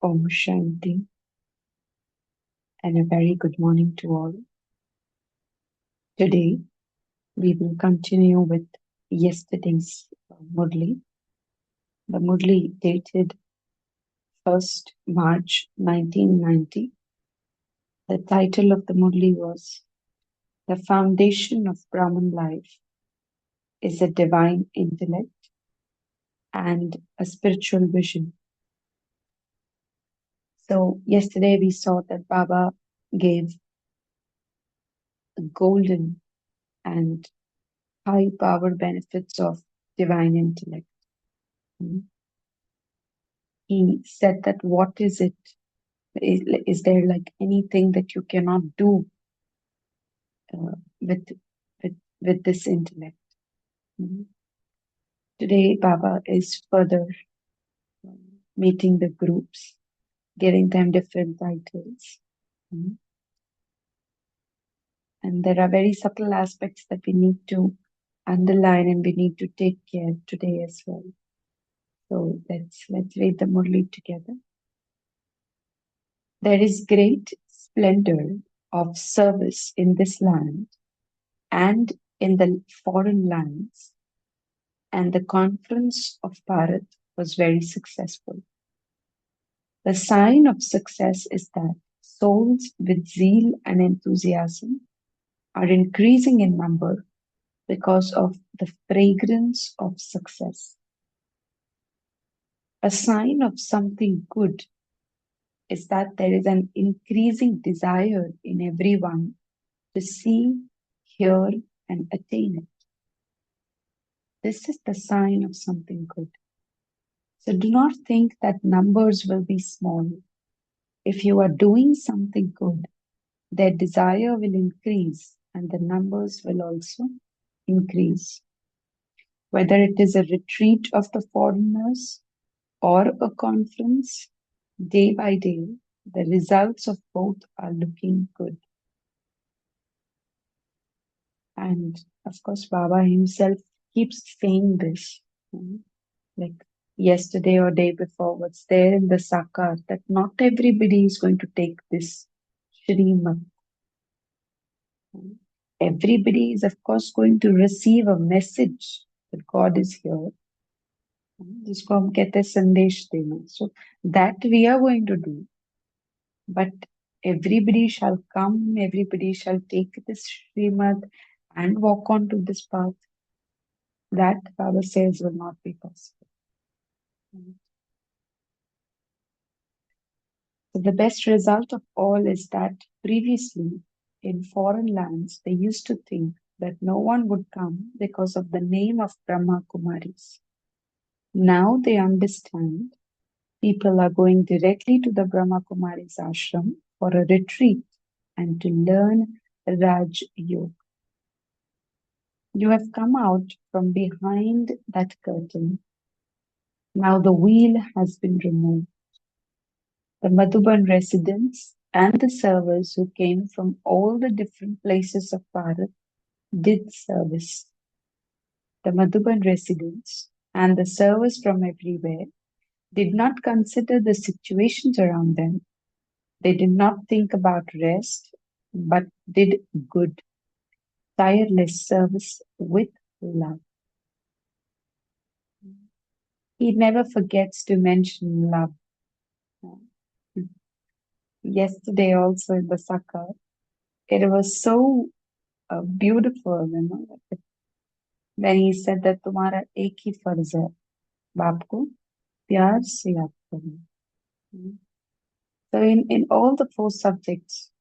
Om Shanti, and a very good morning to all. Today, we will continue with yesterday's Murli. The Murli dated 1st March 1990. The title of the Murli was The Foundation of BrahminLife is a Divine Intellect and a Spiritual Vision. So, yesterday we saw that Baba gave golden and high power benefits of divine intellect. He said that what is it? Is there like anything that you cannot do with, with this intellect? Today, Baba is further meeting the groups, giving them different titles. And there are very subtle aspects that we need to underline and we need to take care today as well. So let's read the Murli together. There is great splendor of service in this land and in the foreign lands, and the conference of Bharat was very successful. The sign of success is that souls with zeal and enthusiasm are increasing in number because of the fragrance of success. A sign of something good is that there is an increasing desire in everyone to see, hear, and attain it. This is the sign of something good. So do not think that numbers will be small. If you are doing something good, their desire will increase and the numbers will also increase. Whether it is a retreat of the foreigners or a conference, day by day, the results of both are looking good. And of course, Baba himself keeps saying this. Like yesterday or day before, what's there in the Sakar, that not everybody is going to take this Shrimad. Everybody is, of course, going to receive a message that God is here. जिसको हम कहते हैं संदेश देना. So that we are going to do. But everybody shall come, everybody shall take this Shrimad and walk on to this path. That, Baba says, will not be possible. So the best result of all is that previously in foreign lands, they used to think that no one would come because of the name of Brahma Kumaris. Now they understand people are going directly to the Brahma Kumaris ashram for a retreat and to learn Rajyoga. You have come out from behind that curtain. Now the veil has been removed. The Madhuban residents and the servers who came from all the different places of Bharat did service. The Madhuban residents and the servers from everywhere did not consider the situations around them. They did not think about rest, but did good, tireless service with love. He never forgets to mention love. Yesterday also in the Sakar, it was so beautiful, when he said that तुम्हारा एक ही फर्ज है, बाप को प्यार से याद करना. So in all the four subjects,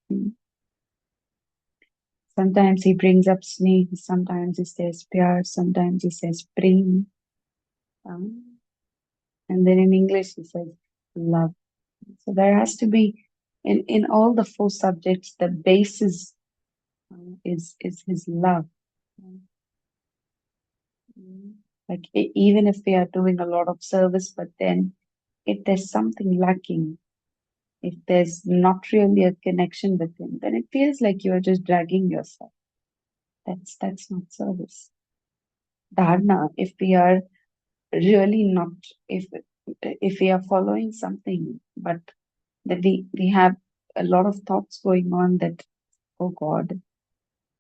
sometimes he brings up sneh, sometimes he says pyar, sometimes he says prem, and then in English he says love. So there has to be, in all the four subjects, the basis is his love. Like even if we are doing a lot of service, but then if there's something lacking, if there's not really a connection with him, then it feels like you are just dragging yourself. That's not service. Dharna, if we are really not, if if we are following something, but that we have a lot of thoughts going on that, oh God,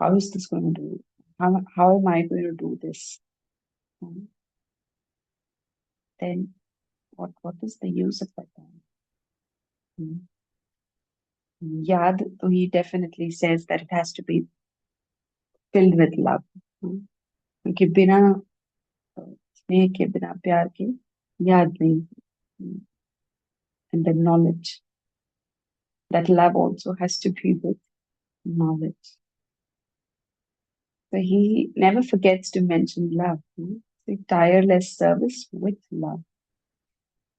how is this going to do? How am I going to do this? Um, Then what is the use of that time? Hmm. Yad, he definitely says that it has to be filled with love. Hmm. क्योंकि बिना स्नेह के बिना प्यार के याद नहीं. Hmm. And the knowledge, that love also has to be with knowledge. So he never forgets to mention love. Hmm. So tireless service with love.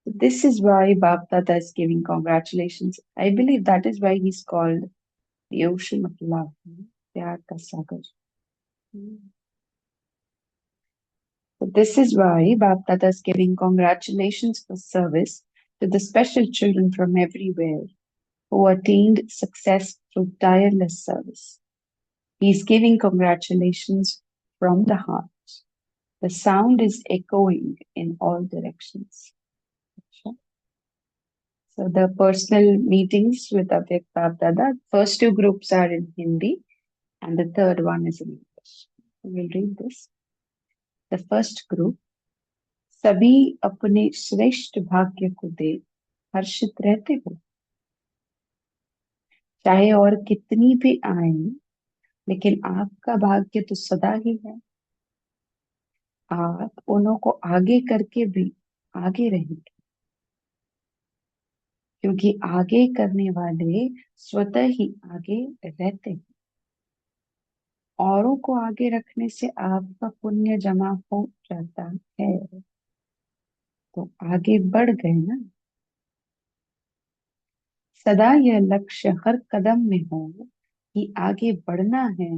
So this is why Bap Dada is giving congratulations. I believe that is why he's called the ocean of love. Hmm. Pyar ka sagar. Hmm. So this is why Bap Dada is giving congratulations for service to the special children from everywhere who attained success through tireless service. He's giving congratulations from the heart. The sound is echoing in all directions. So the personal meetings with Avyak Bab Dada, first two groups are in Hindi and the third one is in English. We'll read this. The first group, सभी अपने श्रेष्ठ भाग्य को देख हर्षित रहते हो, चाहे और कितनी भी आए, लेकिन आपका भाग्य तो सदा ही है. आप उन्हों को आगे करके भी आगे रहेंगे, क्योंकि आगे करने वाले स्वतः ही आगे रहते हैं. औरों को आगे रखने से आपका पुण्य जमा हो जाता है, तो आगे बढ़ गए ना. सदा यह लक्ष्य हर कदम में हो कि आगे बढ़ना है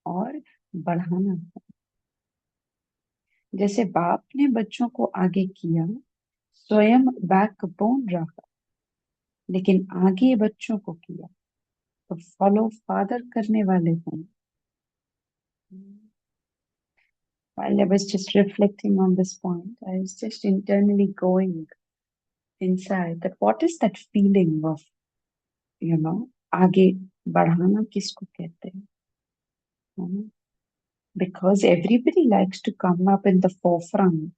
और बढ़ाना है. जैसे बाप ने बच्चों को आगे किया, स्वयं बैकबोन रहा, लेकिन आगे बच्चों को किया, तो फॉलो फादर करने वाले हों. While I was just reflecting on this point, I was just internally going inside that what is that feeling of, आगे बढ़ाना किसको कहते हैं? Because everybody likes to come up in the forefront.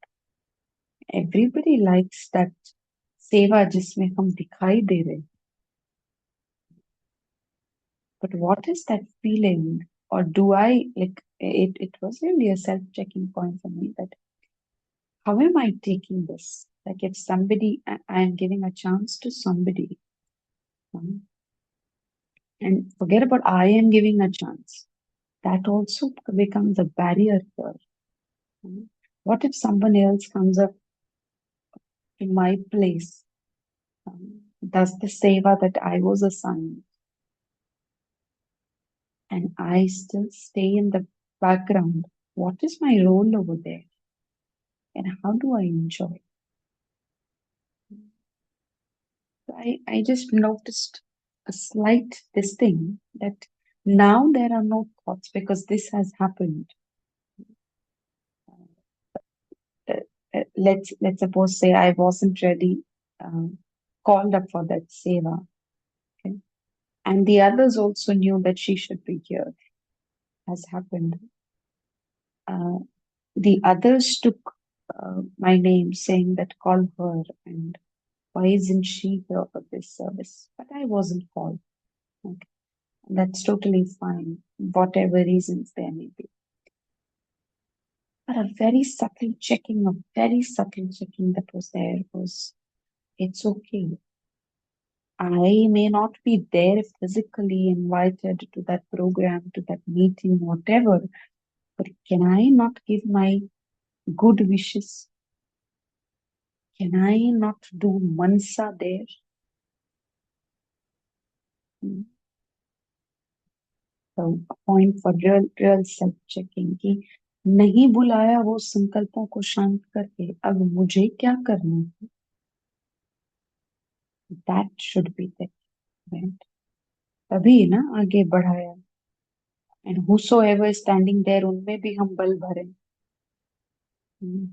Everybody likes that सेवा जिसमें हम दिखाई दे रहे. But what is that feeling? Or do I, like, it was really a self-checking point for me that how am I taking this? Like if somebody, I am giving a chance to somebody, and forget about I am giving a chance. That also becomes a barrier here. What if someone else comes up to my place, does the seva that I was assigned, and I still stay in the background? What is my role over there? And how do I enjoy? I just noticed a slight this thing that now there are no thoughts because this has happened. Let's suppose say I wasn't ready, called up for that seva, okay? And the others also knew that she should be here, has happened. The others took my name saying that call her, and why isn't she here for this service? But I wasn't called. Okay. That's totally fine, whatever reasons there may be. But a very subtle checking that was there was, it's okay. I may not be there physically invited to that program, to that meeting, whatever, but can I not give my good wishes? Can I not do mansa there? So a point for real self-checking कि नहीं बुलाया वो संकल्पों को शांत करके, अब मुझे क्या करना है? That should be there, right? तभी ना आगे बढ़ाया. And whosoever is standing there, उनमें भी हम बल भरें.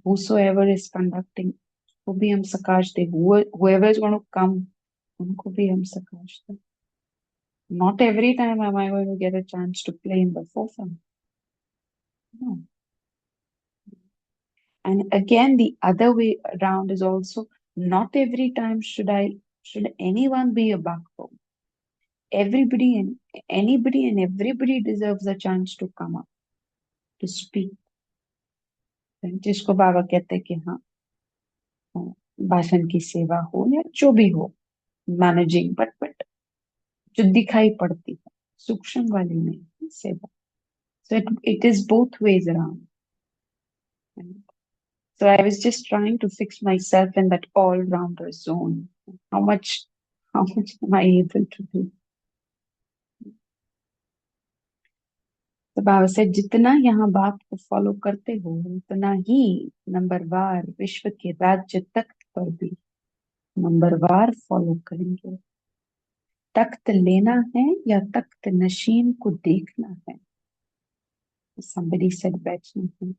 Whosoever is conducting, वो भी हम सकाश दे, whoever is going to come, उनको भी हम सकाश दे. Not every time am I going to get a chance to play in the forefront. No. And again, the other way around is also not every time should anyone be a backbone. Everybody and anybody and everybody deserves a chance to come up, to speak. जिसको बाबा कहते हैं कि हाँ, भाषण की सेवा हो या जो भी हो, मैनेजिंग, बट जो दिखाई पड़ती है, सूक्ष्म वाली नहीं, सेवा. So it is both ways around. So I was just trying to fix myself in that all-rounder zone. How much am I able to do? तो बाबा से जितना यहाँ बाप को फॉलो करते हो, उतना ही नंबरवार विश्व के राज्य तख्त पर भी नंबरवार फॉलो करेंगे. तख्त लेना है या तख्त नशीन को देखना है. Somebody said बैठना है.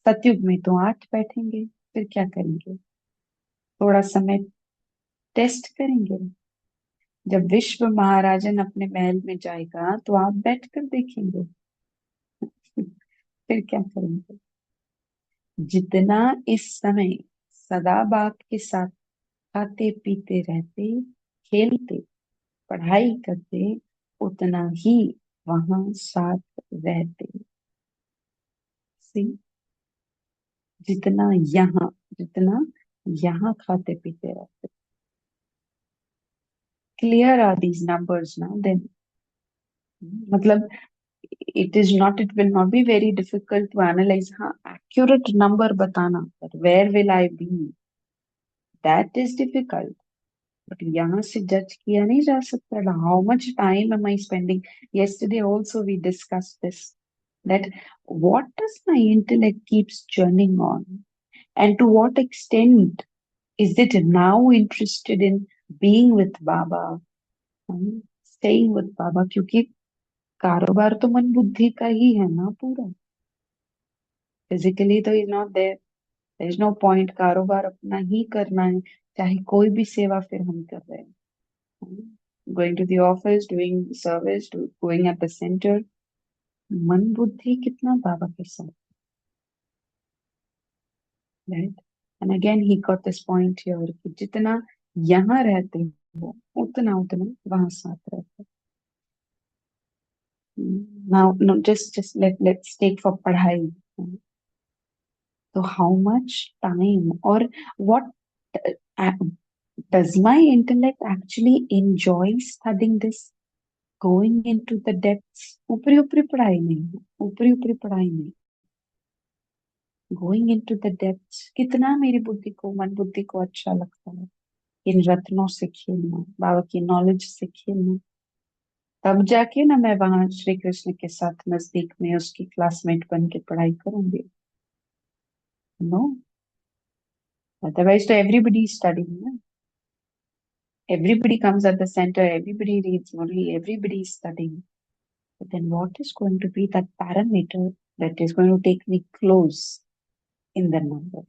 सतयुग में तो 8 बैठेंगे, फिर क्या करेंगे? थोड़ा समय टेस्ट करेंगे. जब विश्व महाराजन अपने महल में जाएगा तो आप बैठकर देखेंगे. फिर क्या करेंगे? जितना इस समय सदा बाप के साथ खाते पीते रहते, खेलते, पढ़ाई करते, उतना ही वहां साथ रहते. See? जितना यहाँ खाते पीते रहते. Clear are these numbers now? Then मतलब it will not be very difficult to analyze. हाँ, accurate number बताना, but where will I be? That is difficult. But यहाँ से जज किया नहीं जा सकता. How much time am I spending? Yesterday also we discussed this. That what does my intellect keeps churning on? And to what extent is it now interested in being with Baba? Staying with Baba? क्योंकि कारोबार तो मन बुद्धि का ही है ना पूरा. Physically तो is not there. There is no point. कारोबार अपना ही करना है, चाहे कोई भी सेवा फिर हम कर रहे हैं. Going to the office, doing service, going at the centre. मन बुद्धि कितना बाबा के साथ, right. And again he got this point here कि जितना यहाँ रहते हो उतना उतना वहां साथ रहते. Now no just let's take for पढ़ाई. So how much time or what does my intellect actually enjoy studying this? Going into the depths. ऊपरी ऊपरी पढ़ाई नहीं, ऊपरी ऊपरी पढ़ाई नहीं. Going into the depths. कितना मेरी बुद्धि को, मन बुद्धि को अच्छा लगता है इन रत्नों से खेलना, बाबा की नॉलेज से खेलना. तब जाके ना मैं वहां श्री कृष्ण के साथ नजदीक में उसकी क्लासमेट बन के पढ़ाई करूंगी. नो, अदरवाइज तो एवरीबडी स्टडिंग ना. Everybody comes at the center, everybody reads Murli, everybody is studying. But then what is going to be that parameter that is going to take me close in the number?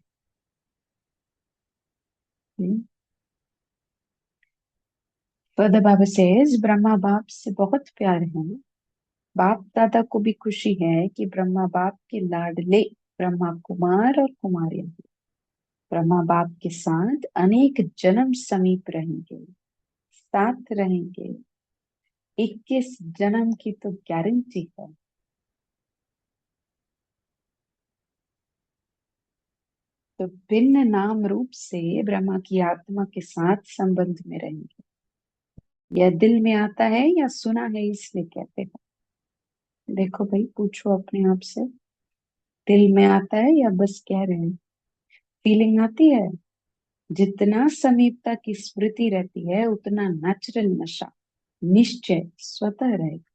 Further Baba says, Brahma बाप से बहुत प्यार है. बाप दादा को भी खुशी है कि ब्रह्मा बाप के लाडले ब्रह्मा कुमार और कुमारियां ब्रह्मा बाप के साथ अनेक जन्म समीप रहेंगे, साथ रहेंगे. 21 जन्म की तो गारंटी है. तो भिन्न नाम रूप से ब्रह्मा की आत्मा के साथ संबंध में रहेंगे. यह दिल में आता है या सुना है इसलिए कहते हैं. देखो भाई, पूछो अपने आप से, दिल में आता है या बस कह रहे हैं? फीलिंग आती है. जितना समीपता की स्मृति रहती है उतना नेचुरल नशा निश्चय स्वतः रहेगा.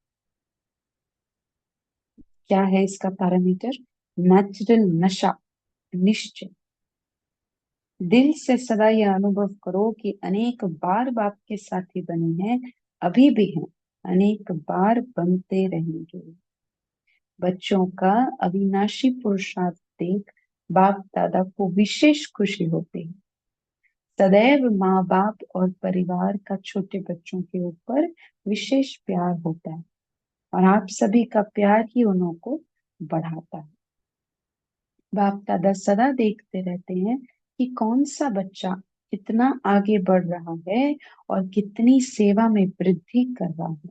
क्या है इसका पैरामीटर? नेचुरल नशा निश्चय. दिल से सदा यह अनुभव करो कि अनेक बार बाप के साथी बने हैं, अभी भी हैं, अनेक बार बनते रहेंगे. बच्चों का अविनाशी पुरुषार्थ देख बाप दादा को विशेष खुशी होती है. सदैव माँ बाप और परिवार का छोटे बच्चों के ऊपर विशेष प्यार होता है और आप सभी का प्यार ही उनको बढ़ाता है। बाप दादा सदा देखते रहते हैं कि कौन सा बच्चा कितना आगे बढ़ रहा है और कितनी सेवा में वृद्धि कर रहा है।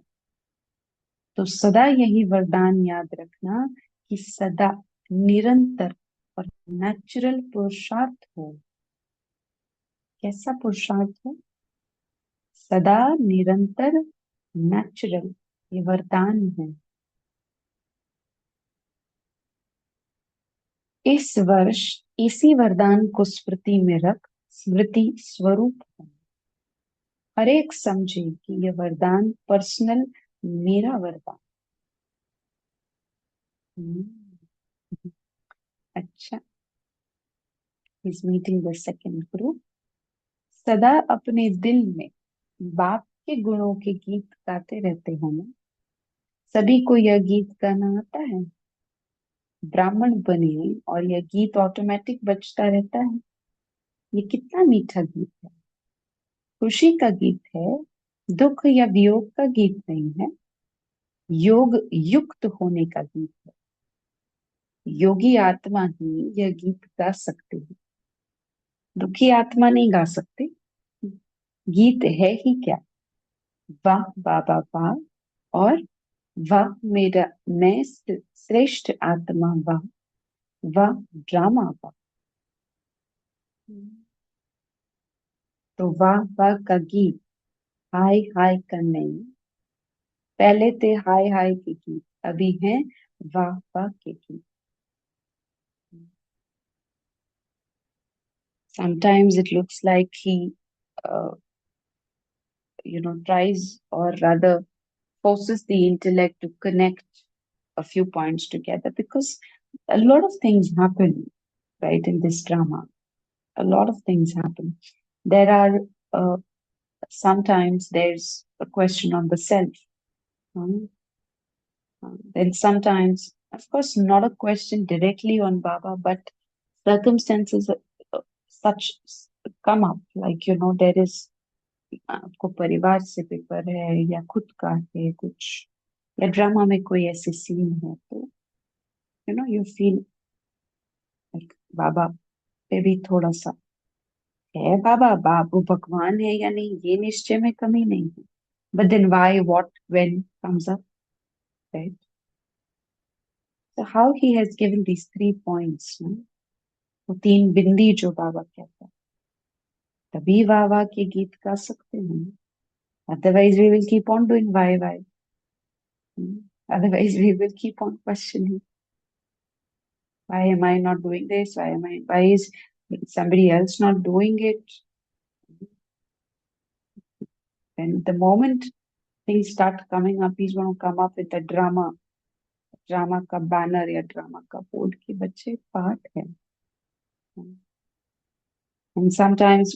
तो सदा यही वरदान याद रखना कि सदा निरंतर और नेचुरल पुरुषार्थ हो। कैसा पुरुषार्थ हो? सदा निरंतर नेचुरल, ये वरदान है। इस वर्ष इसी वरदान को स्मृति में रख स्मृति स्वरूप है। हर एक समझे कि यह वरदान पर्सनल मेरा वरदान। हम्म, अच्छा, is meeting the second group. सदा अपने दिल में बाप के गुणों के गीत गाते रहते हो ना। सभी को यह गीत गाना आता है। ब्राह्मण बने और यह गीत ऑटोमेटिक बजता रहता है। ये कितना मीठा गीत है। खुशी का गीत है, दुख या वियोग का गीत नहीं है। योग युक्त होने का गीत है। योगी आत्मा ही यह गीत गा सकते हैं, दुखी आत्मा नहीं गा सकते। गीत है ही क्या? वाह बाबा वाह, और वाह मेरा मैं श्रेष्ठ आत्मा वाह, वाह ड्रामा वाह। तो वाह वाह का गीत हाय हाय का नहीं। पहले थे हाय हाय के गीत, अभी हैं वाह वाह के गीत। Sometimes it looks like he, uh, tries or rather forces the intellect to connect a few points together because a lot of things happen, right, in this drama. A lot of things happen. There are sometimes there's a question on the self. um, then sometimes, of course, not a question directly on Baba, but circumstances such come up, like there is आपको परिवार से paper है या खुद का है कुछ, या ड्रामा में कोई ऐसे सीन है, तो यू फील लाइक बाबा पे भी थोड़ा सा है। बाबा बाबू भगवान है या नहीं, ये निश्चय में कमी नहीं है, but then why what when comes up, right? So how he has given these 3 points, no? वो 3 बिंदी जो बाबा कहता है, तभी वाह वाह के गीत गा सकते हैं। Otherwise we will keep on doing why. Otherwise we will keep on questioning, why am I not doing this? Why is somebody else not doing it? And the moment things start coming up, he's going to come up with a drama का banner या drama का board की बच्चे part है। And sometimes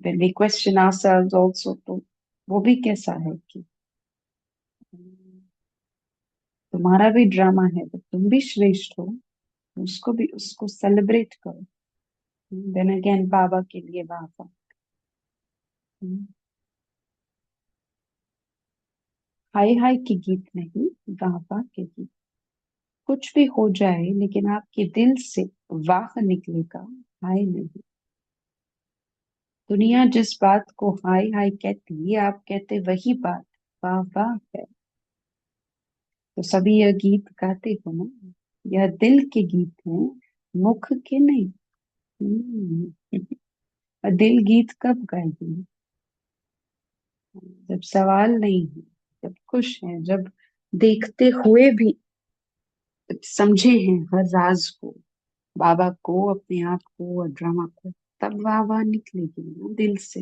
when we question ourselves also, तो वो भी कैसा है कि तुम्हारा भी ड्रामा है तो तुम भी श्रेष्ठ हो, उसको भी उसको सेलिब्रेट करो। देन अगेन बाबा के लिए बाबा, हाय हाय के गीत नहीं, बाबा के गीत। कुछ भी हो जाए लेकिन आपके दिल से वाह निकलेगा, हाय नहीं। दुनिया जिस बात को हाय हाय कहती है, आप कहते वही बात वाह वाह है। तो सभी यह गीत गाते हो ना, यह दिल के गीत हैं, मुख के नहीं। और दिल गीत कब गाएगी? जब सवाल नहीं है, जब खुश है, जब देखते हुए भी समझे हैं हर राज को, बाबा को, अपने आप को और ड्रामा को, तब वाह वाह निकलेगी ना दिल से।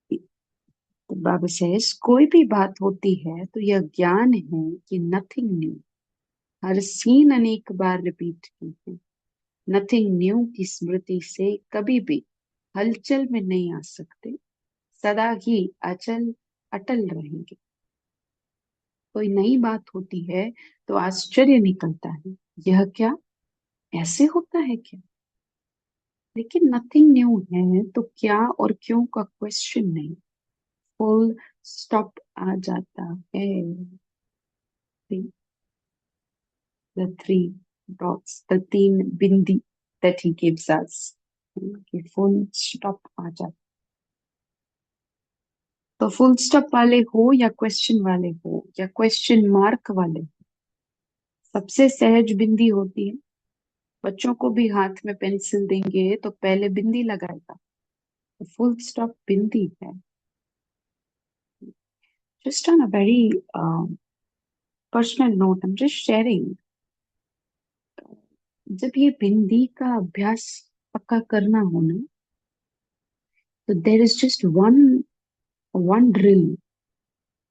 तो बाबा सेज कोई भी बात होती है तो यह ज्ञान है कि नथिंग न्यू, हर सीन अनेक बार रिपीट की है। नथिंग न्यू की स्मृति से कभी भी हलचल में नहीं आ सकते, सदा ही अचल अटल रहेंगे। कोई नई बात होती है तो आश्चर्य निकलता है, यह क्या, ऐसे होता है क्या? लेकिन नथिंग न्यू है तो क्या और क्यों का क्वेश्चन नहीं, फुल स्टॉप आ जाता है। The three dots, the तीन बिंदी that he gives us, कि फुल स्टॉप आ जाता। तो फुल स्टॉप वाले हो या क्वेश्चन वाले हो या क्वेश्चन मार्क वाले, सबसे सहज बिंदी होती है। बच्चों को भी हाथ में पेंसिल देंगे तो पहले बिंदी लगाएगा, तो फुल स्टॉप बिंदी है। Just on a very personal note, I am just sharing, जब ये बिंदी का अभ्यास पक्का करना हो ना, तो there is just one drill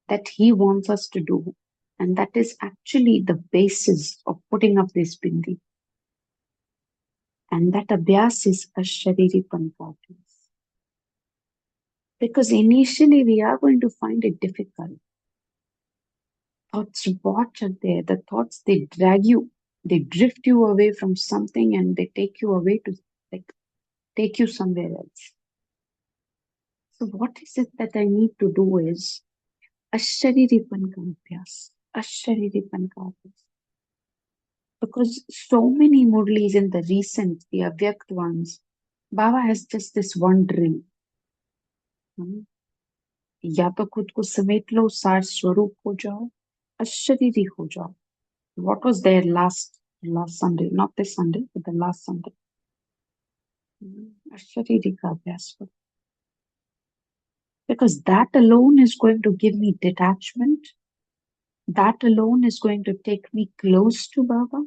that he wants us to do. And that is actually the basis of putting up this bindi. And that abhyas is a shariri practice. Because initially we are going to find it difficult. Thoughts watch are there. The thoughts, they drag you, they drift you away from something and they take you away to, like, take you somewhere else. So what is it that I need to do is ashariripan ka abhyas. Ashariripan ka abhyas. Because so many Murlis in the recent, the Avyakt ones, Baba has just this one drill. हम्म, या तो खुद को समेट लो, सार स्वरूप हो जाओ, अशरीरी हो जाओ. What was there last Sunday? Not this Sunday, but the last Sunday. अशरीरी का अभ्यास करो. Because that alone is going to give me detachment. That alone is going to take me close to Baba.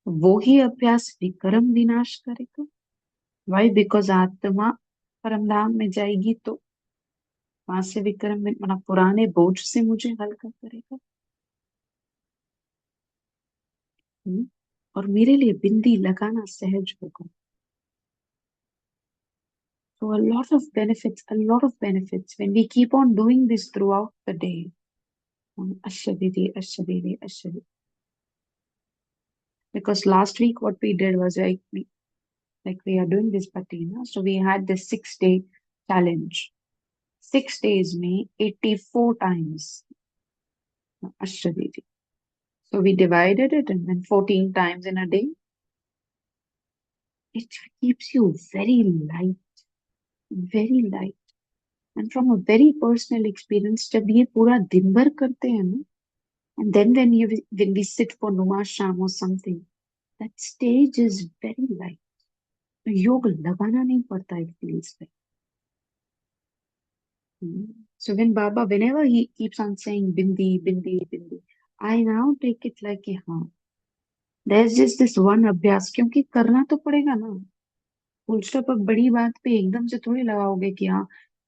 वो ही अभ्यास विक्रम विनाश करेगा. Why? Because आत्मा परमधाम में जाएगी तो वहां से विक्रम मतलब पुराने बोझ से मुझे हल्का करेगा. और मेरे लिए बिंदी लगाना सहज होगा. So a lot of benefits when we keep on doing this throughout the day. Ashabiri, Ashabiri, Ashabiri. Because last week what we did was like we are doing this patina, so we had this 6-day challenge. 6 days me 84 times Ashabiri. So we divided it and then 14 times in a day. It keeps you very light, very light. And from a very personal experience, जब ये पूरा दिन भर करते हैं ना, and then when we sit for Numa Sham or something, that stage is very light. तो योग लगाना नहीं पड़ता, it feels like. So when Baba, whenever he keeps on saying bindi, bindi, bindi, I now take it like कि हाँ, there's just this one अभ्यास, क्योंकि करना तो पड़ेगा ना. फुल स्टॉप अब बड़ी बात पे एकदम से थोड़ी लगाओगे कि हाँ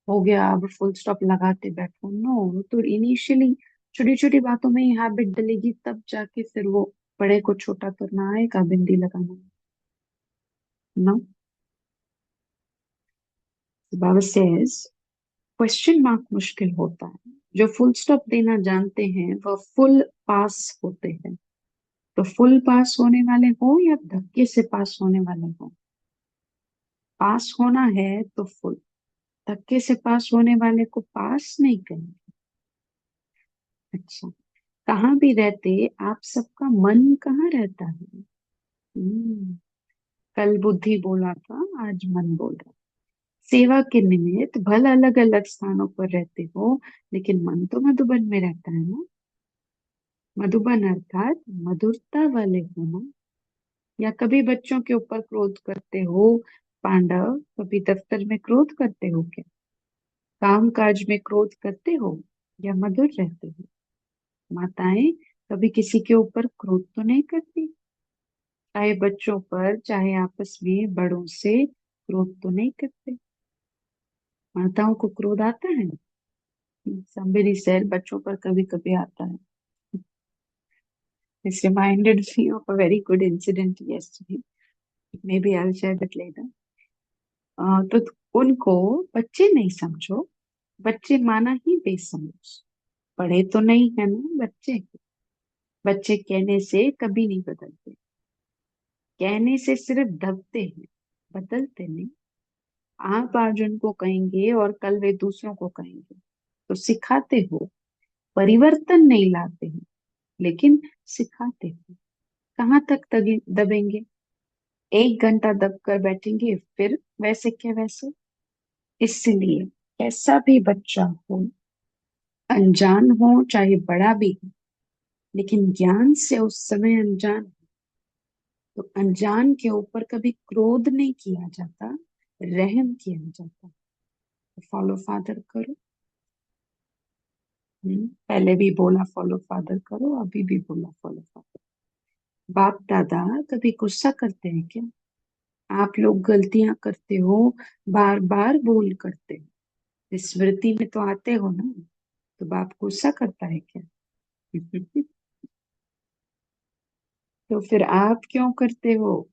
हो गया अब फुल स्टॉप लगाते बैठो. नो, तो इनिशियली छोटी छोटी बातों में ही हैबिट डलेगी, तब जाके फिर वो बड़े को छोटा करना आएगा, बिंदी लगाना. नो, बाबा सेज क्वेश्चन मार्क मुश्किल होता है. जो फुल स्टॉप देना जानते हैं वह फुल पास होते हैं. तो फुल पास होने वाले हो या धक्के से पास होने वाले हो, पास होना है तो फुल. धक्के से पास होने वाले को पास नहीं करेंगे. अच्छा, कहाँ भी रहते आप सबका मन कहाँ रहता है. हम्म, कल बुद्धि बोला था, आज मन बोल रहा. सेवा के निमित्त भल अलग अलग स्थानों पर रहते हो, लेकिन मन तो मधुबन में रहता है ना. मधुबन अर्थात मधुरता वाले हो ना. या कभी बच्चों के ऊपर क्रोध करते हो पांडव, कभी दफ्तर में क्रोध करते हो क्या, काम काज में क्रोध करते हो या मधुर रहते हो. माताएं कभी किसी के ऊपर क्रोध तो नहीं करती, चाहे बच्चों पर चाहे आपस में बड़ों से क्रोध तो नहीं करते. माताओं को क्रोध आता है. somebody said बच्चों पर कभी कभी आता है. This reminded me of a very good incident yesterday. Maybe I'll share that later. तो उनको बच्चे नहीं समझो, बच्चे माना ही बेसमझ. पढ़े तो नहीं है ना बच्चे. बच्चे कहने से कभी नहीं बदलते, कहने से सिर्फ दबते हैं. बदलते नहीं। आप आज उनको कहेंगे और कल वे दूसरों को कहेंगे, तो सिखाते हो, परिवर्तन नहीं लाते हो, लेकिन सिखाते हो। कहाँ तक दबेंगे? 1 घंटा दब कर बैठेंगे, फिर वैसे क्या वैसे। इसलिए कैसा भी बच्चा हो, अनजान हो चाहे बड़ा भी हो, लेकिन ज्ञान से उस समय अनजान हो, तो अनजान के ऊपर कभी क्रोध नहीं किया जाता, रहम किया जाता। तो फॉलो फादर करो। पहले भी बोला फॉलो फादर करो, अभी भी बोला फॉलो फादर। बाप दादा कभी गुस्सा करते हैं क्या? आप लोग गलतियां करते हो, बार बार भूल करते हो, स्मृति में तो आते हो ना, तो बाप गुस्सा करता है क्या? तो फिर आप क्यों करते हो?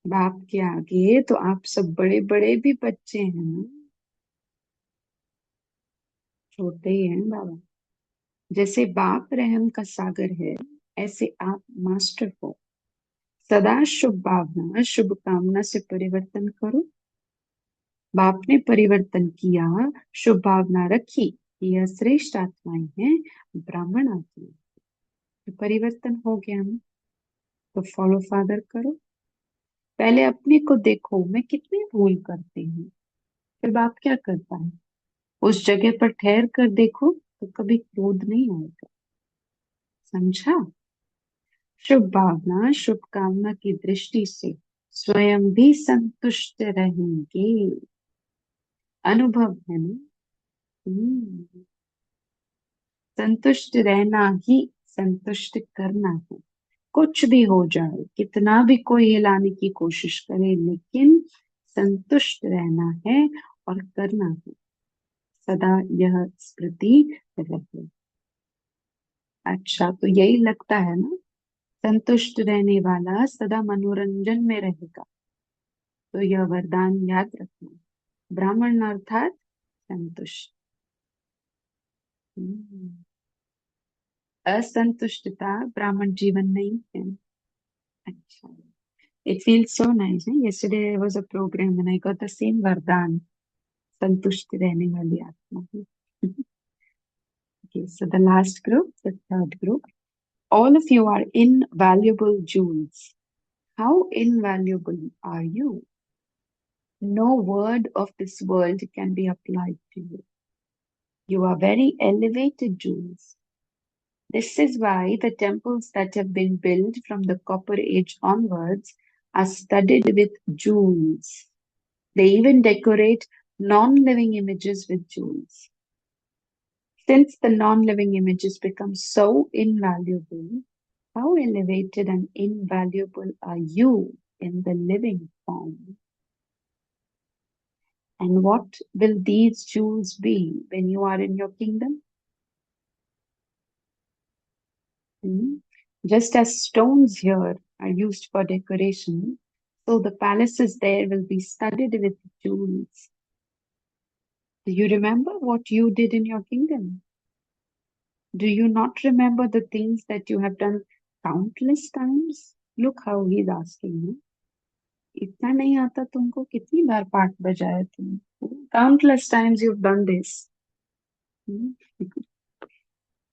बाप के आगे तो आप सब बड़े बड़े भी बच्चे हैं ना, छोटे ही हैं बाबा। जैसे बाप रहम का सागर है, ऐसे आप मास्टर हो। सदा शुभ भावना शुभ कामना से परिवर्तन करो। बाप ने परिवर्तन किया, शुभ भावना रखी कि यह श्रेष्ठ आत्माएं हैं, ब्राह्मण आत्मा। तो परिवर्तन हो गया ना, तो फॉलो फादर करो। पहले अपने को देखो, मैं कितनी भूल करती हूँ। फिर बाप क्या करता है? उस जगह पर ठहर कर देखो, तो कभी क्रोध नहीं आएगा। समझा? शुभ भावना शुभ कामना की दृष्टि से स्वयं भी संतुष्ट रहेंगे। अनुभव है ना। हम्म, संतुष्ट रहना ही संतुष्ट करना है। कुछ भी हो जाए, कितना भी कोई हिलाने की कोशिश करे, लेकिन संतुष्ट रहना है और करना है। सदा यह स्मृति रहे। अच्छा, तो यही लगता है ना, संतुष्ट रहने वाला सदा मनोरंजन में रहेगा। तो यह वरदान याद रखना। ब्राह्मण अर्थात संतुष्ट। हम्म, असंतुष्टता ब्राह्मण जीवन नहीं है। अच्छा, it feels so nice. Yesterday there was a program and I got the same वरदान, संतुष्ट रहने वाली आत्मा। Okay, so the last group, the third group, all of you are invaluable jewels. How invaluable are you? No word of this world can be applied to you. You are very elevated jewels. This is why the temples that have been built from the Copper Age onwards are studded with jewels. They even decorate non-living images with jewels. Since the non-living images become so invaluable, how elevated and invaluable are you in the living form? And what will these jewels be when you are in your kingdom? Hmm? Just as stones here are used for decoration, so the palaces there will be studded with jewels. Do you remember what you did in your kingdom? Do you not remember the things that you have done countless times? Look how he's asking you. इतना नहीं आता तुमको? कितनी बार पाठ बजाया तुम? Countless times you've done this. Hmm?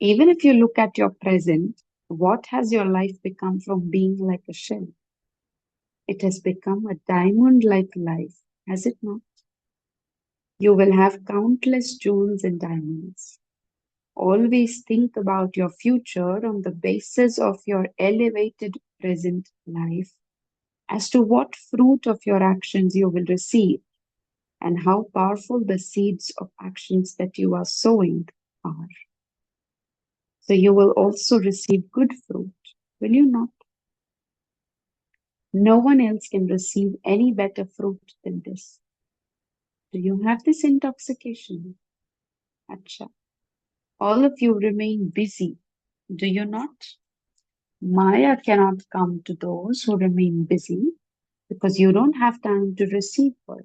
Even if you look at your present, what has your life become from being like a shell? It has become a diamond-like life, has it not? You will have countless jewels and diamonds. Always think about your future on the basis of your elevated present life, as to what fruit of your actions you will receive, and how powerful the seeds of actions that you are sowing are. So you will also receive good fruit, will you not? No one else can receive any better fruit than this. Do you have this intoxication? Acha. All of you remain busy, do you not? Maya cannot come to those who remain busy because you don't have time to receive her.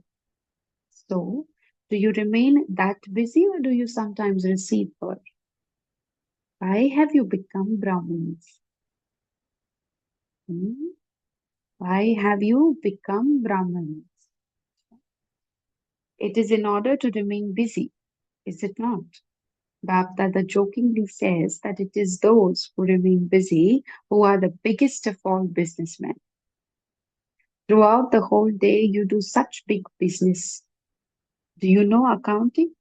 So, do you remain that busy or do you sometimes receive her? Why have you become Brahmins? Hmm? Why have you become Brahmins? It is in order to remain busy, is it not? Bapdada jokingly says that it is those who remain busy who are the biggest of all businessmen. Throughout the whole day, you do such big business. Do you know accounting?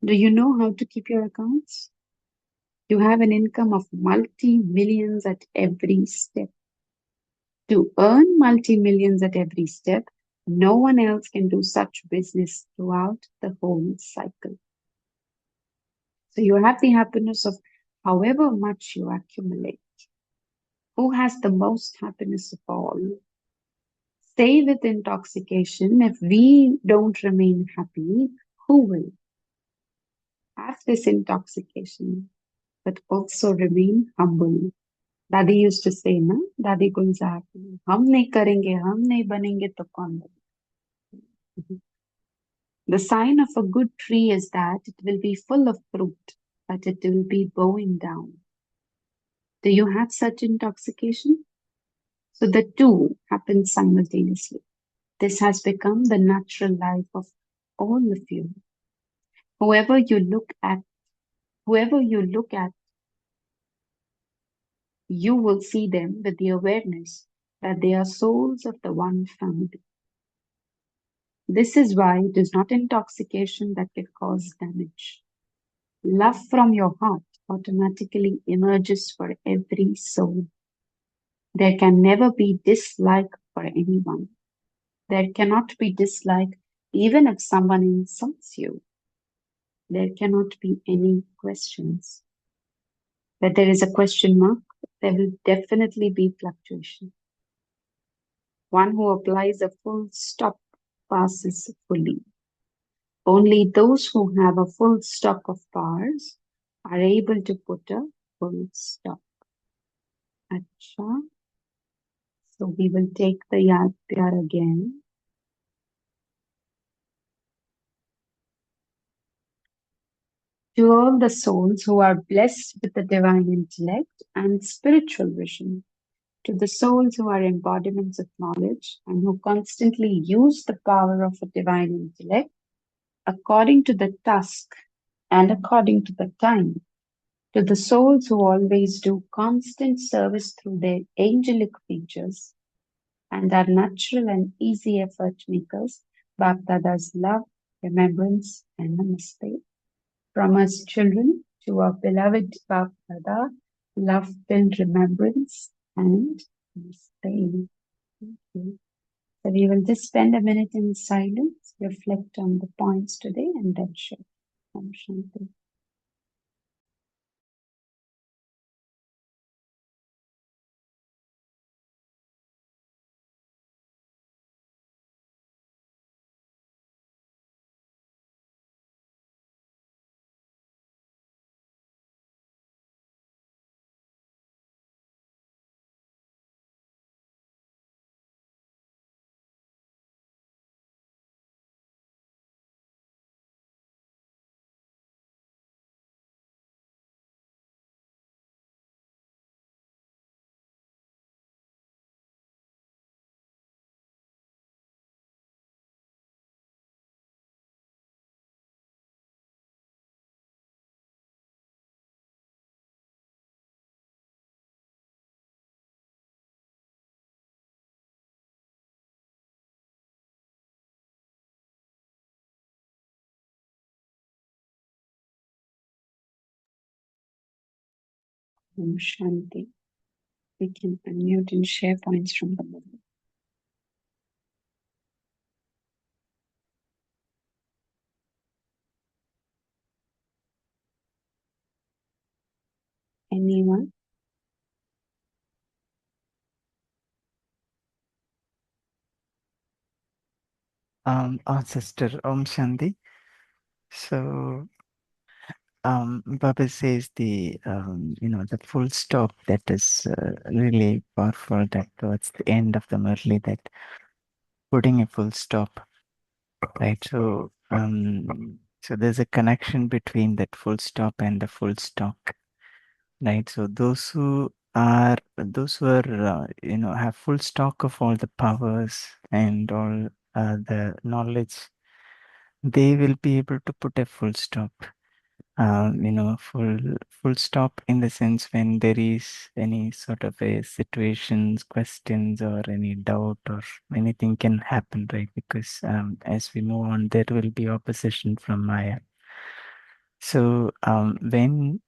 Do you know how to keep your accounts? You have an income of multi-millions at every step. To earn multi-millions at every step, no one else can do such business throughout the whole cycle. So you have the happiness of however much you accumulate. Who has the most happiness of all? Stay with intoxication. If we don't remain happy, who will? Have this intoxication, but also remain humble. Daddy used to say, na, Daddy Gunzar, hum nahi karenge, hum nahi banenge to kaun bane? The sign of a good tree is that it will be full of fruit, but it will be bowing down. Do you have such intoxication? So the two happen simultaneously. This has become the natural life of all of you. Whoever you look at, whoever you look at, you will see them with the awareness that they are souls of the one family. This is why it is not intoxication that can cause damage. Love from your heart automatically emerges for every soul. There can never be dislike for anyone. There cannot be dislike even if someone insults you. There cannot be any questions. Where there is a question mark, there will definitely be fluctuation. One who applies a full stop passes fully. Only those who have a full stock of powers are able to put a full stop. Acha. So we will take the Yad Pyar again. To all the souls who are blessed with the divine intellect and spiritual vision, to the souls who are embodiments of knowledge and who constantly use the power of a divine intellect according to the task and according to the time, to the souls who always do constant service through their angelic features and are natural and easy effort makers, Bapdada's love, remembrance, and namaste. From us children to our beloved Bapdada, love-filled remembrance and namaste. Thank you. So we will just spend a minute in silence, reflect on the points today, and then share. Om Shanti. Om Shanti. We can unmute and share points from the Murli. Anyone? Sister Om Shanti. So, Baba says the full stop that is really powerful. That towards the end of the Murli, that putting a full stop, right? So there's a connection between that full stop and the full stock, right? So those who are those who are, have full stock of all the powers and all the knowledge, they will be able to put a full stop. Full stop in the sense when there is any sort of a situations, questions, or any doubt or anything can happen, right? Because as we move on, there will be opposition from Maya. So when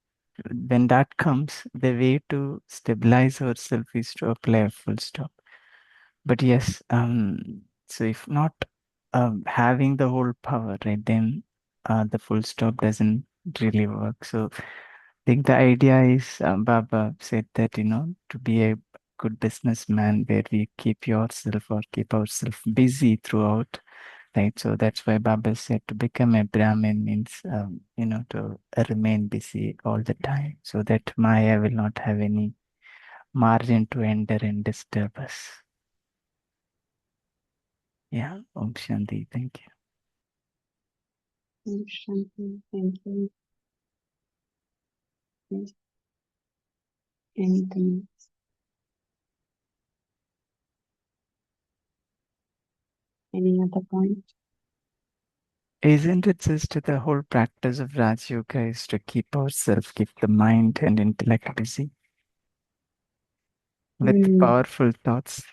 that comes, the way to stabilize ourselves is to apply a full stop. But yes, so if not having the whole power, right, then the full stop doesn't really work. So I think the idea is, Baba said that, to be a good businessman where we keep yourself or keep ourselves busy throughout, right? So that's why Baba said to become a Brahmin means, to remain busy all the time so that Maya will not have any margin to enter and disturb us. Yeah, Om Shanti. Thank you. Shanti, thank you. Yes. Anything? Any other point? Isn't it just the whole practice of Rajyoga is to keep ourselves, keep the mind and intellect busy with powerful thoughts?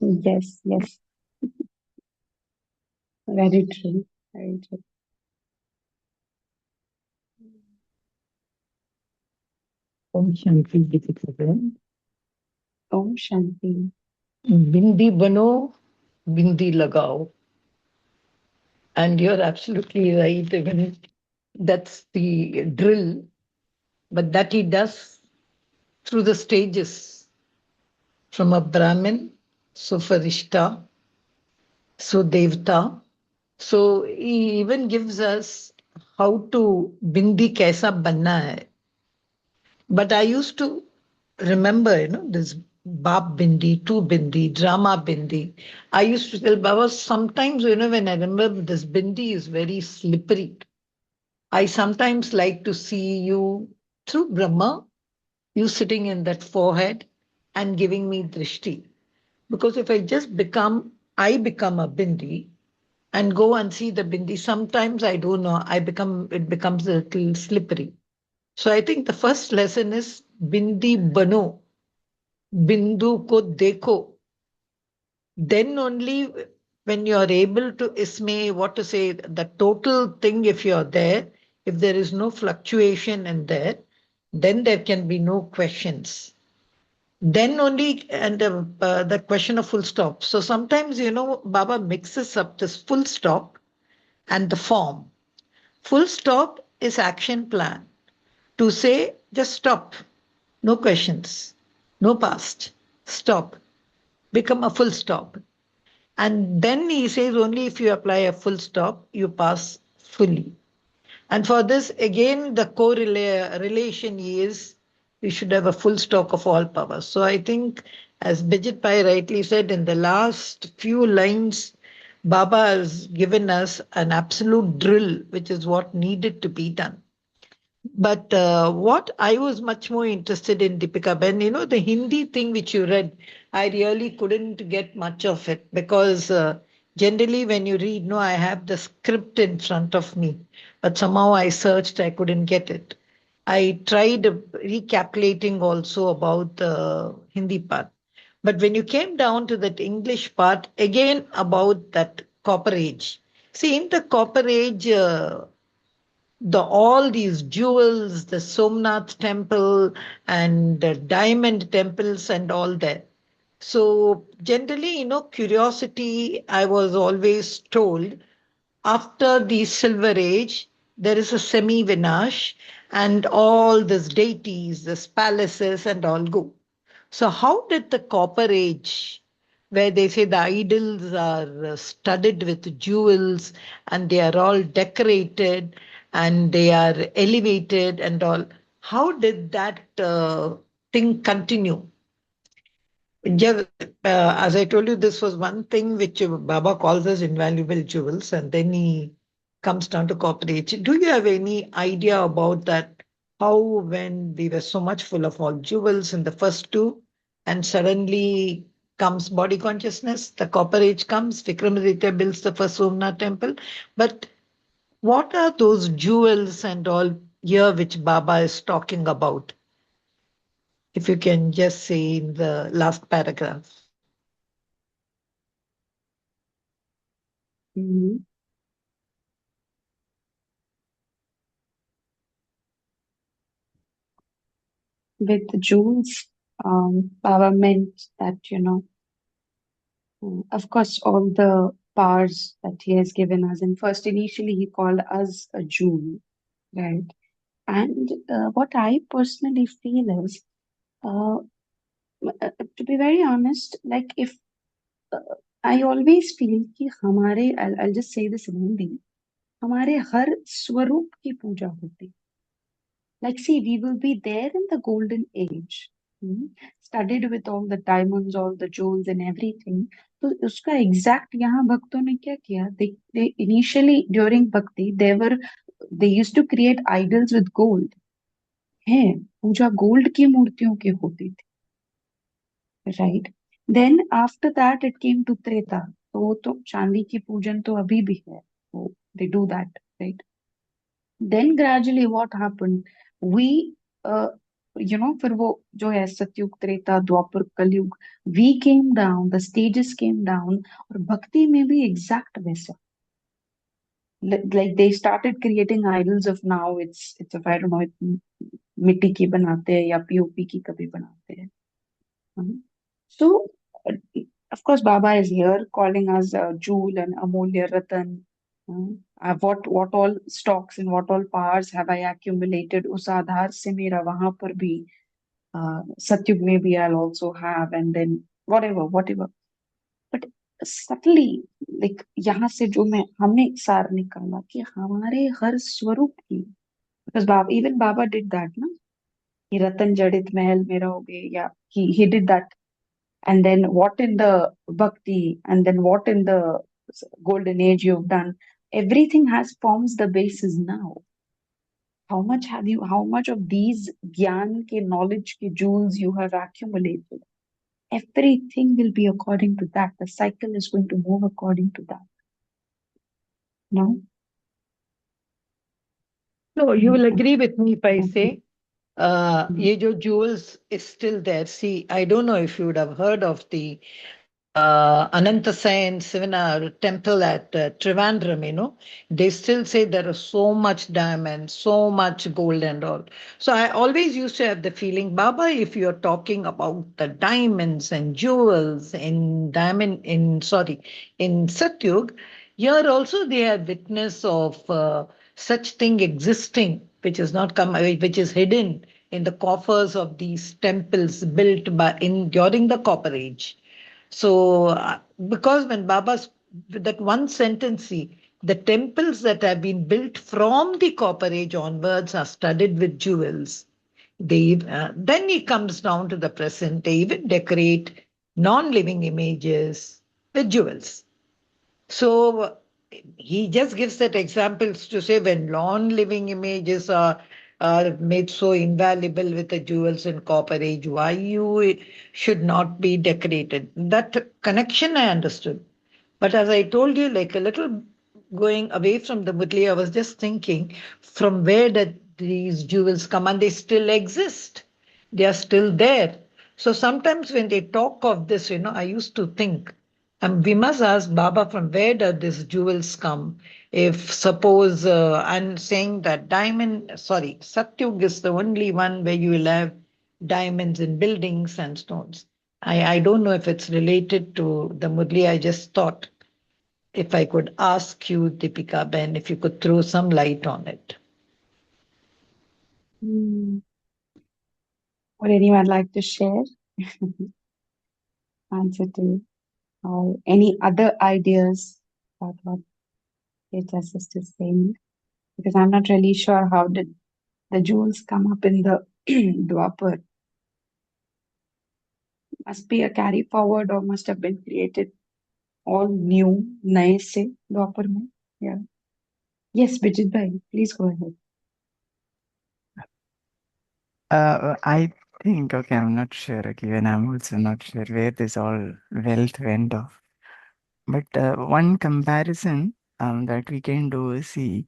Yes, yes. Very true. Very true. Om Shanti Gita. Om Shanti. Bindi bano, bindi lagao. And you're absolutely right. Even that's the drill, but that he does through the stages from a Brahmin, so Farishta, so Devta. So he even gives us how to bindi kaisa banna hai. But I used to remember, this Bab Bindi, Tu Bindi, Drama Bindi. I used to tell Baba sometimes, when I remember this Bindi is very slippery. I sometimes like to see you through Brahma, you sitting in that forehead and giving me drishti. Because if I become a Bindi and go and see the Bindi, sometimes I don't know, it becomes a little slippery. So I think the first lesson is Bindi Bano, Bindu ko dekho. Then only when you are able to isme, what to say, the total thing, if you're there, if there is no fluctuation in there, then there can be no questions. Then only, and the question of full stop. So sometimes, Baba mixes up this full stop and the form. Full stop is action plan. To say, just stop. No questions. No past. Stop. Become a full stop. And then he says only if you apply a full stop, you pass fully. And for this, again, the correlation is you should have a full stock of all powers. So I think, as Bijit Pai rightly said, in the last few lines, Baba has given us an absolute drill, which is what needed to be done. But what I was much more interested in, Deepika Ben, the Hindi thing which you read, I really couldn't get much of it because generally when you read, no, I have the script in front of me, but somehow I searched, I couldn't get it. I tried recapitulating also about the Hindi part. But when you came down to that English part, again about that copper age. See, in the copper age, all these jewels, the Somnath temple and the diamond temples and all that. So generally, curiosity, I was always told, after the silver age, there is a semi-vinash and all these deities, these palaces and all go. So how did the copper age, where they say the idols are studded with jewels and they are all decorated and they are elevated and all, how did that thing continue? Yeah, as I told you, this was one thing which Baba calls as invaluable jewels, and then he comes down to copper age. Do you have any idea about that? how when we were so much full of all jewels in the first two, and suddenly comes body consciousness, the copper age comes, Vikramaditya builds the first Somnath temple. But what are those jewels and all here which Baba is talking about? If you can just say in the last paragraph. Mhm. With the jewels, Baba meant that, of course, all the powers that he has given us. And first, initially, he called us a jewel, right? And what I personally feel is, uh, to be very honest, like if I always feel कि I'll just say this in Hindi, हमारे हर स्वरूप की पूजा होती. Like, see, we will be there in the golden age, hmm, studied with all the diamonds, all the jewels and everything. तो उसका exact यहाँ भक्तों ने क्या किया? They initially during bhakti they used to create idols with gold. है पूजा gold की मूर्तियों की होती थी, right? Then after that it came to Treta. तो चांदी की पूजन तो अभी भी है. So they do that, right? Then gradually what happened? We, uh, फिर वो जो है सतयुग त्रेता द्वापर कलयुग, we came down, the stages came down, और भक्ति में भी exact वैसा. Like they started creating idols of now it's of I don't know मिट्टी की बनाते हैं या पीओपी की कभी बनाते हैं. So, uh, of course, Baba is here calling us Jewel and Amulya Ratan. What all stocks and what all powers have I accumulated? उस आधार से मेरा वहां पर भी सत्युग में भी I'll also have, and then whatever. But subtly, like यहाँ से जो मैं हमने सार निकाला कि हमारे हर स्वरूप की, because even Baba did that, ना कि रतन जड़ित महल मेरा हो गए, या he did that. And then what in the bhakti, and then what in the golden age you've done. Everything has forms the basis now. How much of these gyan ke knowledge ke jewels you have accumulated? Everything will be according to that. The cycle is going to move according to that. No? No, you will Mm, agree with me if I mm, say, mm. ये जो jewels is still there. See, I don't know if you would have heard of the Anantasayan Sivana temple at Trivandrum, they still say there is so much diamond, so much gold and all. So I always used to have the feeling, Baba, if you're talking about the diamonds and jewels in Satyug, here also they are witness of such thing existing, which is not come, which is hidden in the coffers of these temples built during the Copper Age. So, because when Baba's that one sentence, see, the temples that have been built from the Copper Age onwards are studded with jewels. Then he comes down to the present. They even decorate non-living images with jewels. So he just gives that examples to say when non-living images are made so invaluable with the jewels and copper age, why you should not be decorated. That connection I understood. But as I told you, like a little going away from the Murli, I was just thinking from where did these jewels come, and they still exist. They are still there. So sometimes when they talk of this, I used to think, we must ask Baba from where do these jewels come? If suppose I'm saying that Satyug is the only one where you will have diamonds in buildings and stones. I don't know if it's related to the Murli. I just thought if I could ask you, Deepika Ben, if you could throw some light on it. Mm. Would anyone like to share? Answer to, or any other ideas about what Teja sister is saying? Because I'm not really sure how did the jewels come up in the Dwapar. Must be a carry forward or must have been created all new, नए से Dwapar में. Yeah. Yes, Bijit bhai, please go ahead. I think, okay, I'm not sure. Okay, and I'm also not sure where this all wealth went off. But one comparison that we can do is see,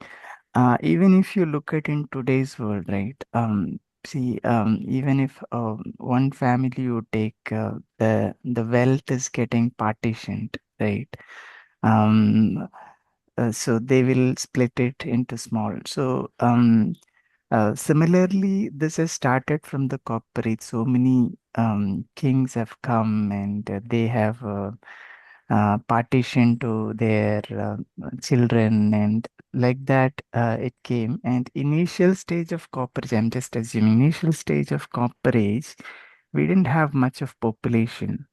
even if you look at in today's world, right? See, even if one family you take, the wealth is getting partitioned, right? Um, so they will split it into small. So similarly, this has started from the corporate. So many kings have come and they have partitioned to their children, and like that it came. And initial stage of corporate, I'm just assuming, initial stage of corporate, we didn't have much of population.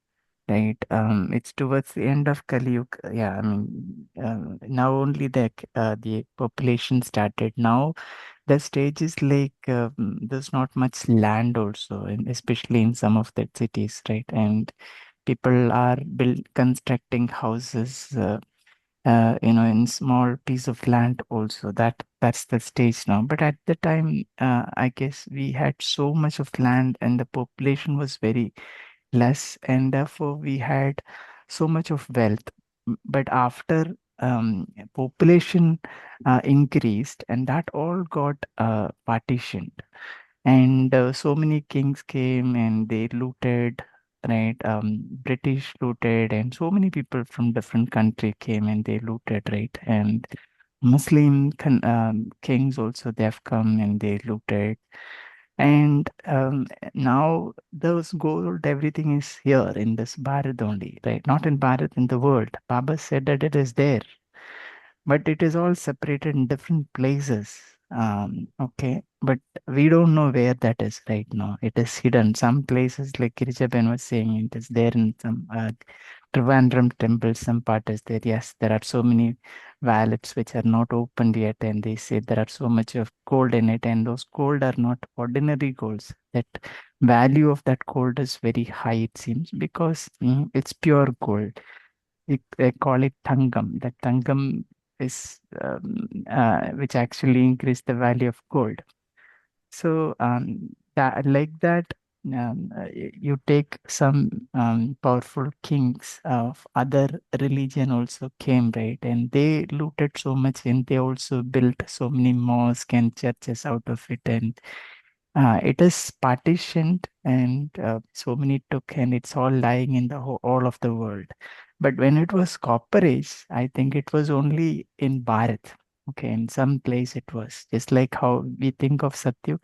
Right. It's towards the end of Kali Yuga. Yeah, I mean, now only the population started. Now the stage is like there's not much land also, and especially in some of the cities, right? And people are constructing houses, in small piece of land also. That's the stage now. But at the time, I guess we had so much of land, and the population was very less, and therefore we had so much of wealth. But after population increased, and that all got partitioned, and so many kings came and they looted, right? British looted, and so many people from different country came and they looted, right? And Muslim kings also, they have come and they looted. And now those gold, everything is here in this Bharat only, right? Not in Bharat, in the world. Baba said that it is there, but it is all separated in different places. Okay, but we don't know where that is right now. It is hidden. Some places, like Kirichaben was saying, it is there in some Trivandrum temple. Some part is there. Yes, there are so many wallets which are not opened yet, and they say there are so much of gold in it, and those gold are not ordinary golds. That value of that gold is very high, it seems, because it's pure gold. They call it tangam. That tangam is which actually increase the value of gold. So that like that, you take some powerful kings of other religion also came, right, and they looted so much, and they also built so many mosques and churches out of it, and it is partitioned, and so many took, and it's all lying in the all of the world. But when it was copperage, I think it was only in Bharat. Okay, in some place it was just like how we think of Satyug.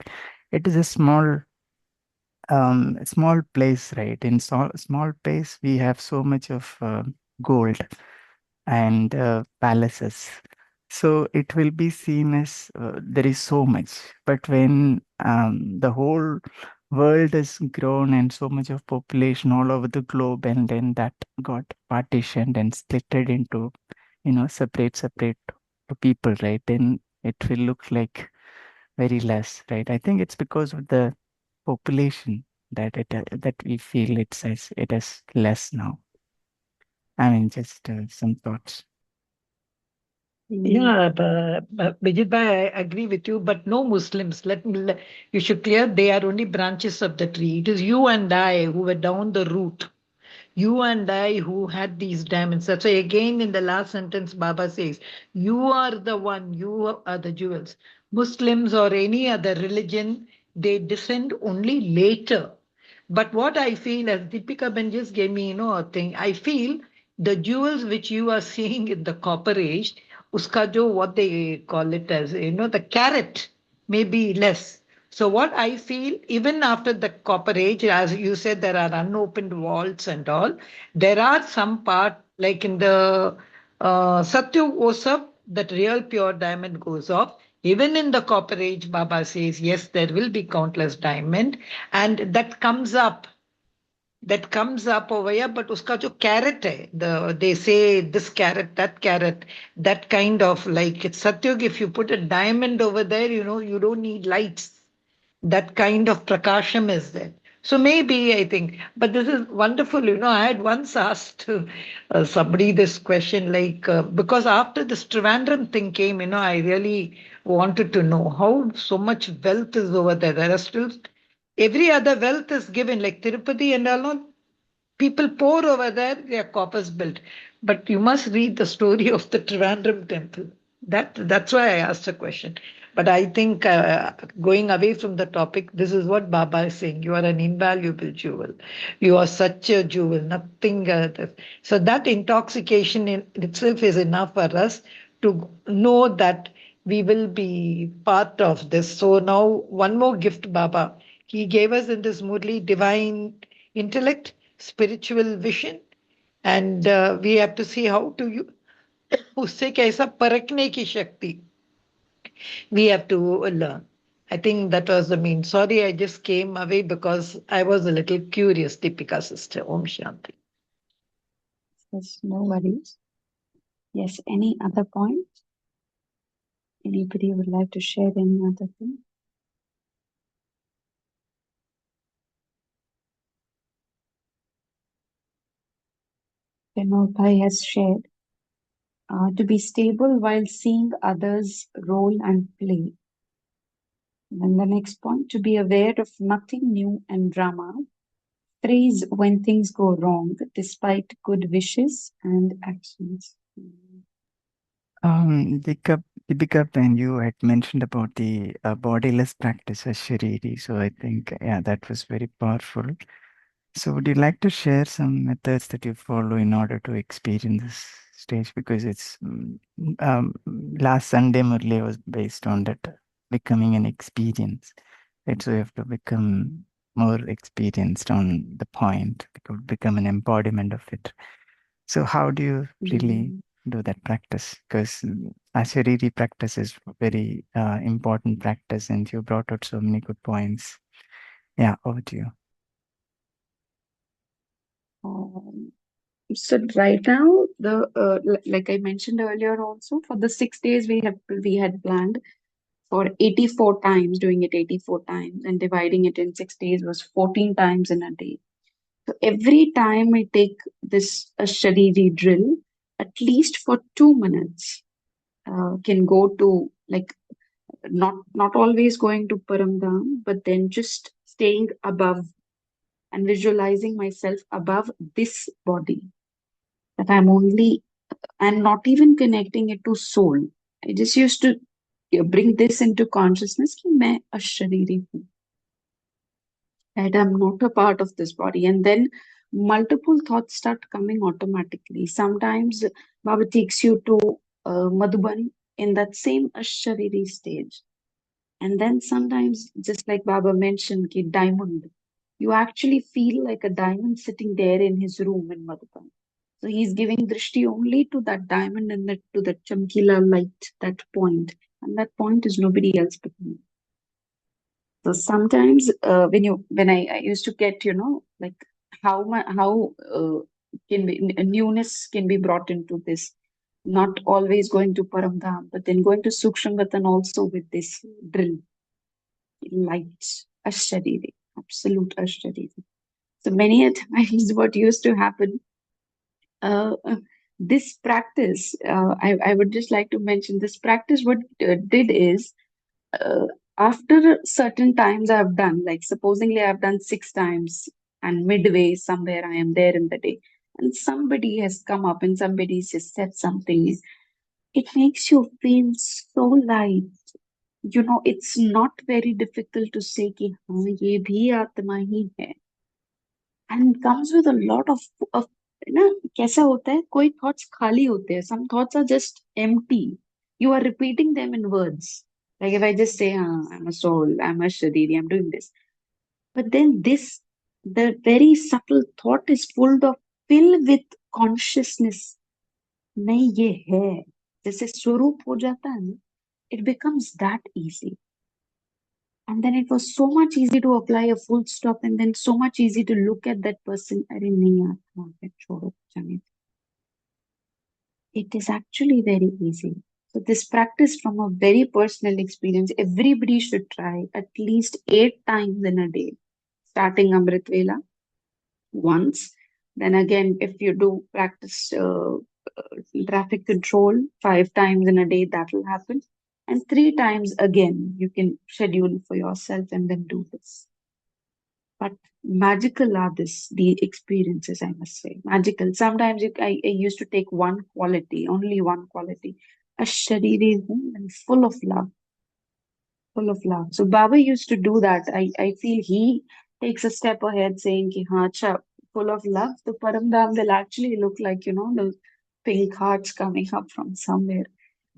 It is a small place, right? In small place, we have so much of gold and palaces. So it will be seen as there is so much. But when the whole world is grown and so much of population all over the globe, and then that got partitioned and splitted into, separate to people, right? Then it will look like very less, right? I think it's because of the population that that we feel it is less now. I mean, just some thoughts. Yeah, but Vijit bhai, I agree with you, but no Muslims. You should clear they are only branches of the tree. It is you and I who were down the root. You and I who had these diamonds. That's why again in the last sentence Baba says, you are the one, you are the jewels. Muslims or any other religion, they descend only later. But what I feel, as Deepika Ben just gave me, a thing, I feel the jewels which you are seeing in the copper age, uska jo, what they call it as, the carat may be less. So what I feel, even after the copper age, as you said, there are unopened vaults and all. There are some part, like in the Satyug Osap, that real pure diamond goes off. Even in the copper age, Baba says, yes, there will be countless diamond, and that comes up over here, but uska jo carrot hai, they say this carrot, that kind of like it's Satyug, if you put a diamond over there, you don't need lights. That kind of prakasham is there. So maybe I think, but this is wonderful. I had once asked somebody this question, like, because after this Trivandrum thing came, I really wanted to know how so much wealth is over there. There are still Every other wealth is given, like Tirupati and all. No, people pour over there, their coffers built. But you must read the story of the Trivandrum temple. That's why I asked a question. But I think going away from the topic, this is what Baba is saying. You are an invaluable jewel. You are such a jewel. Nothing. So that intoxication in itself is enough for us to know that we will be part of this. So now one more gift, Baba. He gave us in this Murli divine intellect, spiritual vision, and we have to see how to उससे कैसा परखने की शक्ति we have to learn. I think that was the mean. Sorry, I just came away because I was a little curious, Deepika sister. Om Shanti. Yes, no worries. Yes, any other point? Anybody would like to share any other thing? Vinod Bhai has shared to be stable while seeing others' role and play. Then the next point, to be aware of nothing new and drama. Praise when things go wrong, despite good wishes and actions. Deepika, when you had mentioned about the bodiless practice as Shariri, so I think, yeah, that was very powerful. So would you like to share some methods that you follow in order to experience this stage? Because it's last Sunday Murli was based on that becoming an experience. Right? So you have to become more experienced on the point, become an embodiment of it. So how do you really do that practice? Because Ashariri practice is very important practice, and you brought out so many good points. Yeah, over to you. So right now, like I mentioned earlier, also for the 6 days we had planned for 84 times, doing it 84 times, and dividing it in 6 days was 14 times in a day. So every time I take this a Shariri drill, at least for 2 minutes, can go to like not always going to Paramdam, but then just staying above and visualizing myself above this body. That I'm not even connecting it to soul. I just used to bring this into consciousness कि मैं अशरीरी हूँ. That I'm not a part of this body. And then multiple thoughts start coming automatically. Sometimes Baba takes you to Madhuban in that same Ashariri stage. And then sometimes, just like Baba mentioned, ki diamond, you actually feel like a diamond sitting there in his room in Madhuban. So he's giving drishti only to that diamond and to that chamkila light, that point. And that point is nobody else but me. So sometimes when I used to get, like how can be newness can be brought into this, not always going to Paramdham, but then going to Sukshangatan also with this drill, light, Ashariri, absolute Ashariri. So many a times what used to happen, this practice, I would just like to mention this practice, what did is, after certain times I've done, like supposingly I've done 6 times, and midway somewhere I am there in the day, and somebody has come up and somebody just said something, it makes you feel so light. It's not very difficult to say कि हाँ ये भी आत्मा ही है, and comes with a lot of कैसा होता है, कोई thoughts खाली होते हैं, some thoughts are just empty, you are repeating them in words, like if I just say I'm a soul, I'm a shariri, I'm doing this, but then the very subtle thought is filled with consciousness, नहीं ये है, जैसे स्वरूप हो जाता है ना, it becomes that easy. And then it was so much easy to apply a full stop, and then so much easy to look at that person. अरे नहीं आता है, छोड़ो, जाने दो. It is actually very easy. So this practice, from a very personal experience, everybody should try at least 8 times in a day, starting Amrit Vela once. Then again, if you do practice traffic control 5 times in a day, that will happen. And 3 times again, you can schedule for yourself and then do this. But magical are the experiences, I must say. Magical. Sometimes I used to take one quality, only one quality. A shariri and full of love. Full of love. So Baba used to do that. I feel he takes a step ahead saying, Ki, haan, acha, full of love. The Paramdam will actually look like, those pink hearts coming up from somewhere.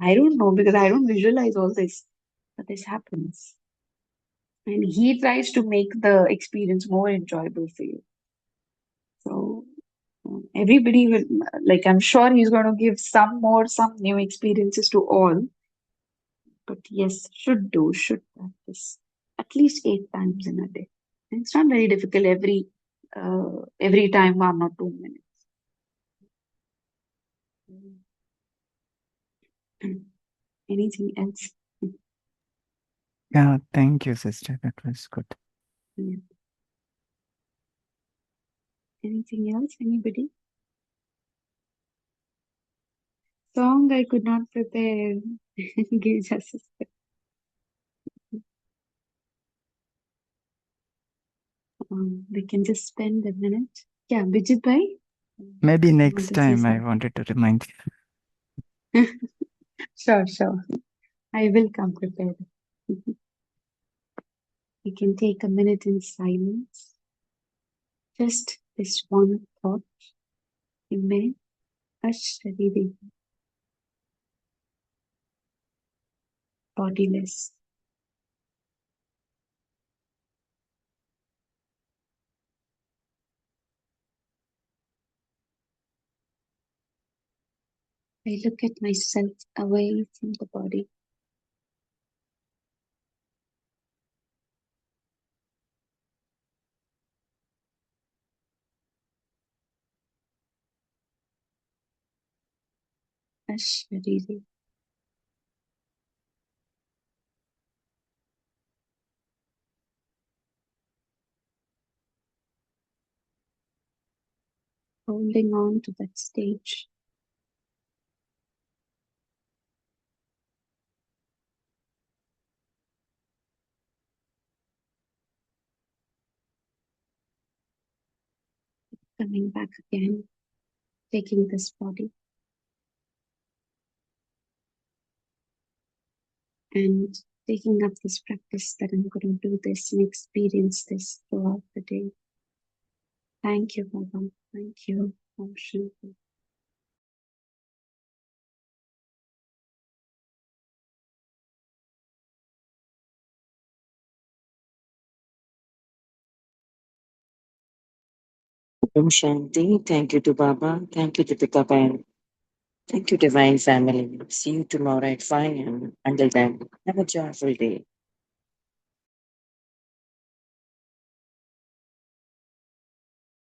I don't know because I don't visualize all this. But this happens. And he tries to make the experience more enjoyable for you. So everybody will, like, I'm sure he's going to give some new experiences to all. But yes, should practice at least 8 times in a day. And it's not very difficult every time 1 or 2 minutes. Anything else? Yeah, thank you, sister. That was good. Yeah. Anything else? Anybody? Song I could not prepare. Give just a second. We can just spend a minute. Yeah, Bijit bhai? Maybe You want next to say time I something? wanted to remind you. Sure. I will come prepared. You can take a minute in silence. Just this one thought. मैं अशरीरी, bodiless. I look at myself away from the body. Ashariri. Holding on to that stage. Coming back again, taking this body and taking up this practice that I'm going to do this and experience this throughout the day. Thank you, Baba. Thank you. Om Shanti. Om Shanti. Thank you to Baba. Thank you to Pickup and thank you, Divine Family. See you tomorrow at 5 a.m. Until then, have a joyful day.